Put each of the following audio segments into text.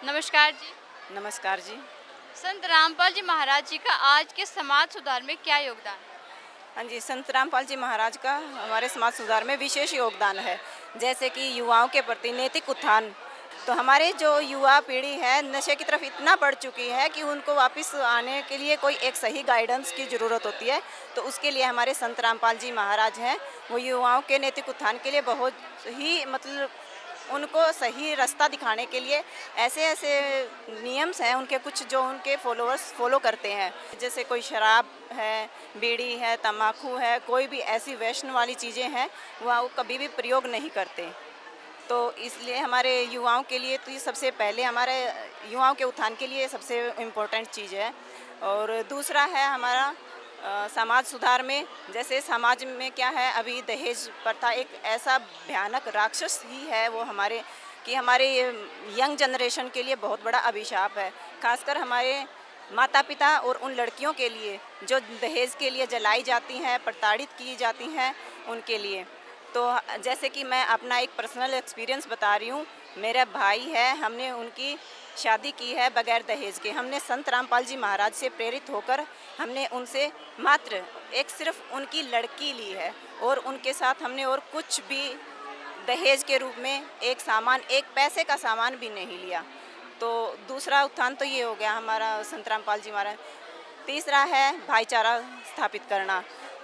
नमस्कार जी। नमस्कार जी। संत रामपाल जी महाराज जी का आज के समाज सुधार में क्या योगदान? हाँ जी, संत रामपाल जी महाराज का हमारे समाज सुधार में विशेष योगदान है। जैसे कि युवाओं के प्रति नैतिक उत्थान। तो हमारे जो युवा पीढ़ी है नशे की तरफ इतना बढ़ चुकी है कि उनको वापस आने के लिए कोई एक सही गाइडेंस की ज़रूरत होती है। तो उसके लिए हमारे संत रामपाल जी महाराज हैं, वो युवाओं के नैतिक उत्थान के लिए बहुत ही मतलब उनको सही रास्ता दिखाने के लिए ऐसे-ऐसे नियम्स हैं उनके कुछ जो उनके फॉलोअर्स फॉलो करते हैं। जैसे कोई शराब है, बीड़ी है, तम्बाकू है, कोई भी ऐसी व्यसन वाली चीज़ें हैं, वह वो कभी भी प्रयोग नहीं करते। तो इसलिए हमारे युवाओं के लिए तो ये सबसे पहले हमारे युवाओं के उत्थान के लिए सबसे इम्पोर्टेंट चीज़ है। और दूसरा है हमारा समाज सुधार में। जैसे समाज में क्या है, अभी दहेज प्रथा एक ऐसा भयानक राक्षस ही है वो हमारे यंग जनरेशन के लिए बहुत बड़ा अभिशाप है। खासकर हमारे माता पिता और उन लड़कियों के लिए जो दहेज के लिए जलाई जाती हैं, प्रताड़ित की जाती हैं, उनके लिए। तो जैसे कि मैं अपना एक पर्सनल एक्सपीरियंस बता रही हूँ। मेरा भाई है, हमने उनकी शादी की है बगैर दहेज के। हमने संत रामपाल जी महाराज से प्रेरित होकर हमने उनसे मात्र एक सिर्फ उनकी लड़की ली है और उनके साथ हमने और कुछ भी दहेज के रूप में एक पैसे का सामान भी नहीं लिया। तो दूसरा उत्थान तो ये हो गया हमारा संत रामपाल जी महाराज। तीसरा है भाईचारा स्थापित करना।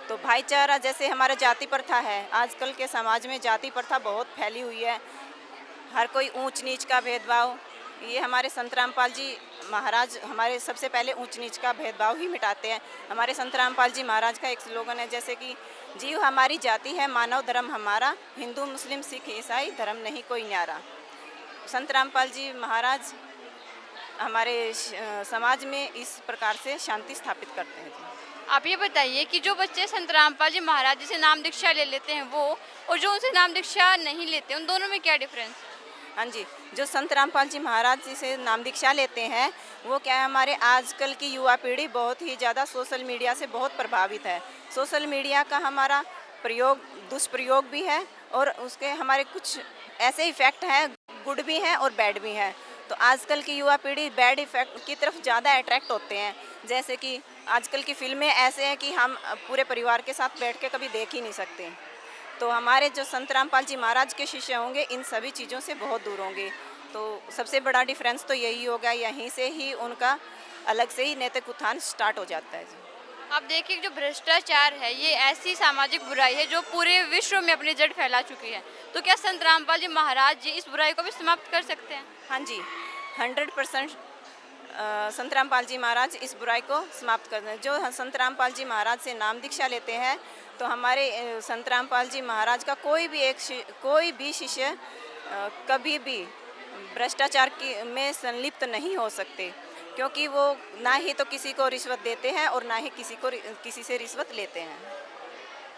तो भाईचारा जैसे हमारा जाति प्रथा है, आजकल के समाज में जाति प्रथा बहुत फैली हुई है। हर कोई ऊंच नीच का भेदभाव, ये हमारे संत रामपाल जी महाराज हमारे सबसे पहले ऊंच नीच का भेदभाव ही मिटाते हैं। हमारे संत रामपाल जी महाराज का एक स्लोगन है, जैसे कि जीव हमारी जाति है, मानव धर्म हमारा, हिंदू मुस्लिम सिख ईसाई धर्म नहीं कोई न्यारा। संत रामपाल जी महाराज हमारे समाज में इस प्रकार से शांति स्थापित करते हैं जी। आप ये बताइए कि जो बच्चे संत रामपाल जी महाराज जी से नाम दीक्षा ले लेते हैं वो, और जो उनसे नाम दीक्षा नहीं लेते, उन दोनों में क्या डिफरेंस है? हाँ जी, जो संत रामपाल जी महाराज जी से नाम दीक्षा लेते हैं, वो क्या है, हमारे आजकल की युवा पीढ़ी बहुत ही ज़्यादा सोशल मीडिया से बहुत प्रभावित है। सोशल मीडिया का हमारा दुष्प्रयोग भी है और उसके हमारे कुछ ऐसे इफ़ेक्ट हैं, गुड भी हैं और बैड भी हैं। तो आजकल की युवा पीढ़ी बैड इफ़ेक्ट की तरफ ज़्यादा अट्रैक्ट होते हैं। जैसे कि आजकल की फ़िल्में ऐसे हैं कि हम पूरे परिवार के साथ बैठ के कभी देख ही नहीं सकते। तो हमारे जो संत रामपाल जी महाराज के शिष्य होंगे इन सभी चीज़ों से बहुत दूर होंगे। तो सबसे बड़ा डिफरेंस तो यही होगा, यहीं से ही उनका अलग से ही नैतिक उत्थान स्टार्ट हो जाता है जी। आप देखिए कि जो भ्रष्टाचार है ये ऐसी सामाजिक बुराई है जो पूरे विश्व में अपनी जड़ फैला चुकी है। तो क्या संत रामपाल जी महाराज जी इस बुराई को भी समाप्त कर सकते हैं? हाँ जी, 100% संत रामपाल जी महाराज इस बुराई को समाप्त कर दें। जो संत रामपाल जी महाराज से नाम दीक्षा लेते हैं, तो हमारे संत रामपाल जी महाराज का कोई भी शिष्य कभी भी भ्रष्टाचार की में संलिप्त नहीं हो सकते, क्योंकि वो ना ही तो किसी को रिश्वत देते हैं और ना ही किसी से रिश्वत लेते हैं।